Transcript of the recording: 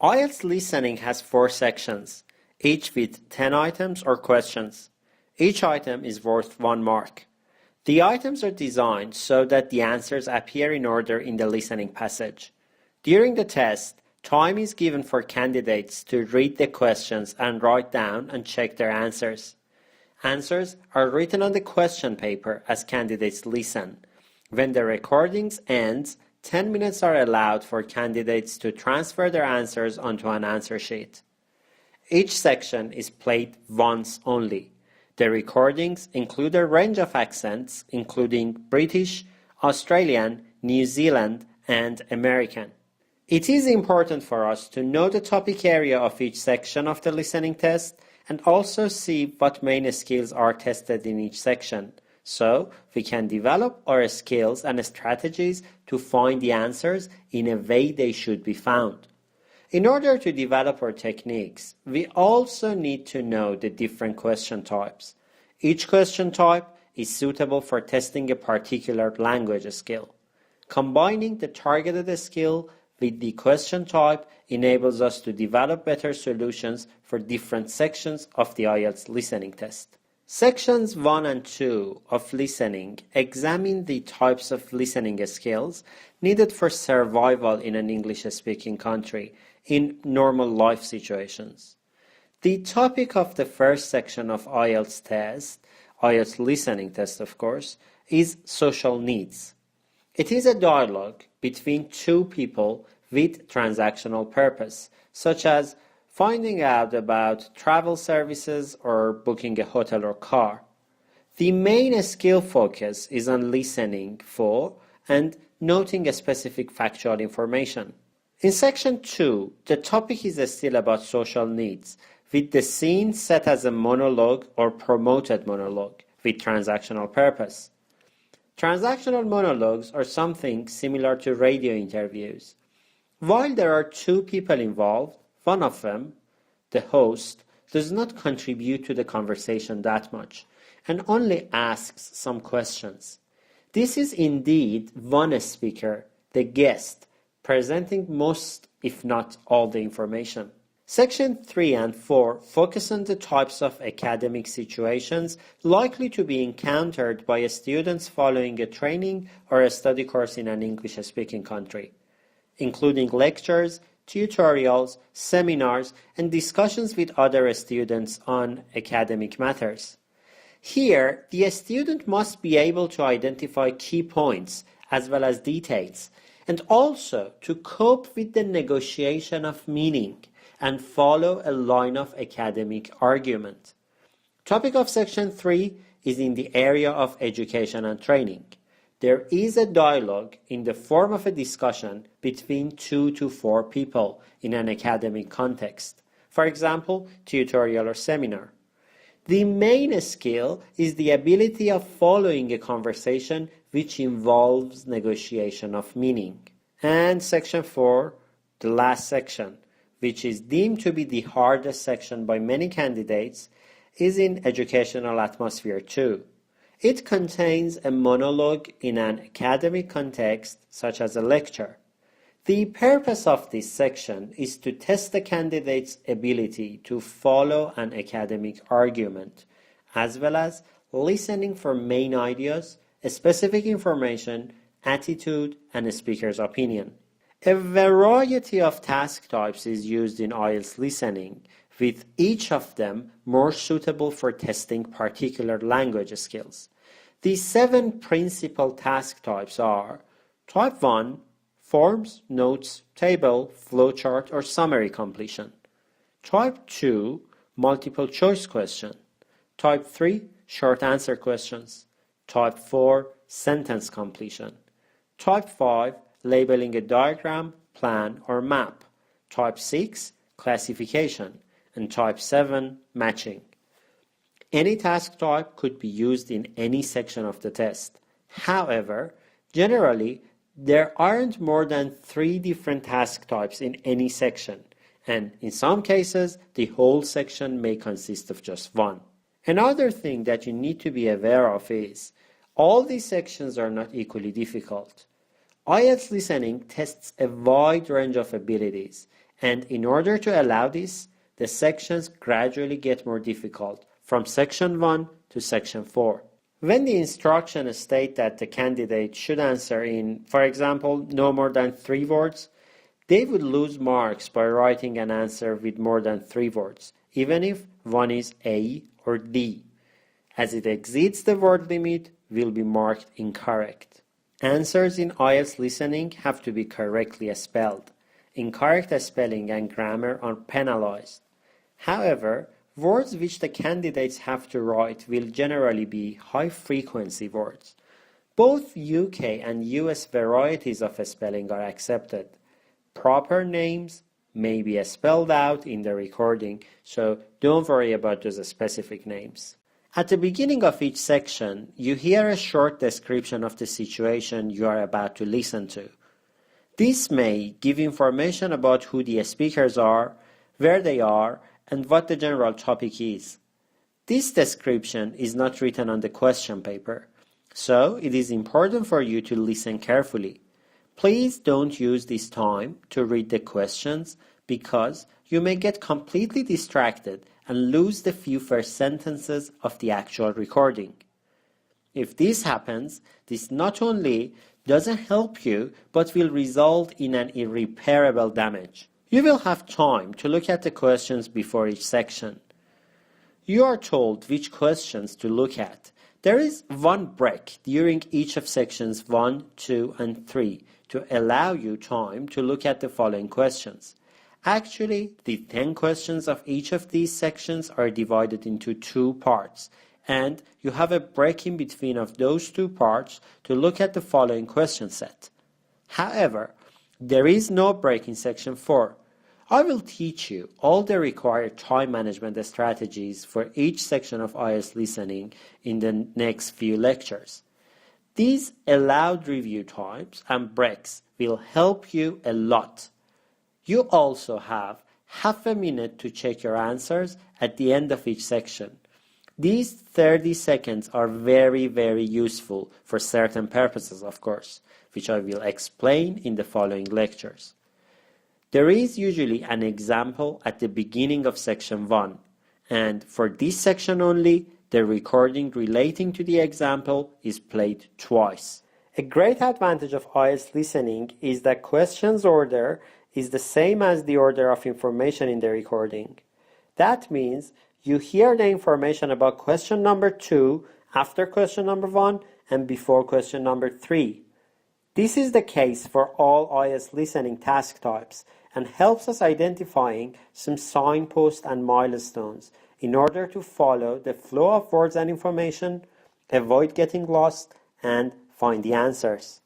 IELTS listening has 4 sections, each with 10 items or questions. Each item is worth 1 mark. The items are designed so that the answers appear in order in the listening passage. During the test, time is given for candidates to read the questions and write down and check their answers. Answers are written on the question paper as candidates listen. When the recordings ends, 10 minutes are allowed for candidates to transfer their answers onto an answer sheet. Each section is played once only. The recordings include a range of accents, including British, Australian, New Zealand, and American. It is important for us to know the topic area of each section of the listening test and also see what main skills are tested in each section, so we can develop our skills and strategies to find the answers in a way they should be found. In order to develop our techniques, we also need to know the different question types. Each question type is suitable for testing a particular language skill. Combining the targeted skill with the question type enables us to develop better solutions for different sections of the IELTS listening test. Sections 1 and 2 of listening examine the types of listening skills needed for survival in an English-speaking country in normal life situations. The topic of the first section of IELTS test, IELTS listening test of course, is social needs. It is a dialogue between 2 people with transactional purpose, such as finding out about travel services or booking a hotel or car. The main skill focus is on listening for and noting a specific factual information. In section 2, the topic is still about social needs, with the scene set as a monologue or promoted monologue with transactional purpose. Transactional monologues are something similar to radio interviews. While there are 2 people involved, one of them, the host, does not contribute to the conversation that much and only asks some questions. This is indeed one speaker, the guest, presenting most, if not all, the information. Section 3 and 4 focus on the types of academic situations likely to be encountered by students following a training or a study course in an English-speaking country, including lectures, tutorials, seminars, and discussions with other students on academic matters. Here, the student must be able to identify key points as well as details, and also to cope with the negotiation of meaning and follow a line of academic argument. Topic of section 3 is in the area of education and training. There is a dialogue in the form of a discussion between 2 to 4 people in an academic context, for example, tutorial or seminar. The main skill is the ability of following a conversation which involves negotiation of meaning. And section 4, the last section, which is deemed to be the hardest section by many candidates, is in educational atmosphere 2. It contains a monologue in an academic context, such as a lecture. The purpose of this section is to test the candidate's ability to follow an academic argument, as well as listening for main ideas, specific information, attitude, and a speaker's opinion. A variety of task types is used in IELTS listening, with each of them more suitable for testing particular language skills. The 7 principal task types are Type 1, forms, notes, table, flowchart, or summary completion. Type 2, multiple choice question. Type 3, short answer questions. Type 4, sentence completion. Type 5, labeling a diagram, plan, or map. Type 6, classification. And type 7, matching. Any task type could be used in any section of the test. However, generally, there aren't more than 3 different task types in any section, and in some cases, the whole section may consist of just 1. Another thing that you need to be aware of is, all these sections are not equally difficult. IELTS listening tests a wide range of abilities, And in order to allow this, the sections gradually get more difficult from section 1 to section 4. When the instructions state that the candidate should answer in, for example, no more than 3 words, they would lose marks by writing an answer with more than 3 words, even if one is A or D. As it exceeds the word limit, will be marked incorrect. Answers in IELTS listening have to be correctly spelled. Incorrect spelling and grammar are penalized. However, words which the candidates have to write will generally be high-frequency words. Both UK and US varieties of spelling are accepted. Proper names may be spelled out in the recording, so don't worry about those specific names. At the beginning of each section, you hear a short description of the situation you are about to listen to. This may give information about who the speakers are, where they are, and what the general topic is. This description is not written on the question paper, so it is important for you to listen carefully. Please don't use this time to read the questions because you may get completely distracted and lose the few first sentences of the actual recording. If this happens, this not only doesn't help you, but will result in an irreparable damage. You will have time to look at the questions before each section. You are told which questions to look at. There is one break during each of sections 1, 2, and 3 to allow you time to look at the following questions. Actually, the 10 questions of each of these sections are divided into 2 parts, and you have a break in between of those 2 parts to look at the following question set. However, there is no break in section 4. I will teach you all the required time management strategies for each section of IELTS listening in the next few lectures. These allowed review times and breaks will help you a lot. You also have half a minute to check your answers at the end of each section. These 30 seconds are very, very useful for certain purposes, of course, which I will explain in the following lectures. There is usually an example at the beginning of section 1, and for this section only, the recording relating to the example is played twice. A great advantage of IELTS listening is that questions order is the same as the order of information in the recording. That means you hear the information about question number 2 after question number 1 and before question number 3. This is the case for all IELTS listening task types and helps us identifying some signposts and milestones in order to follow the flow of words and information, avoid getting lost, and find the answers.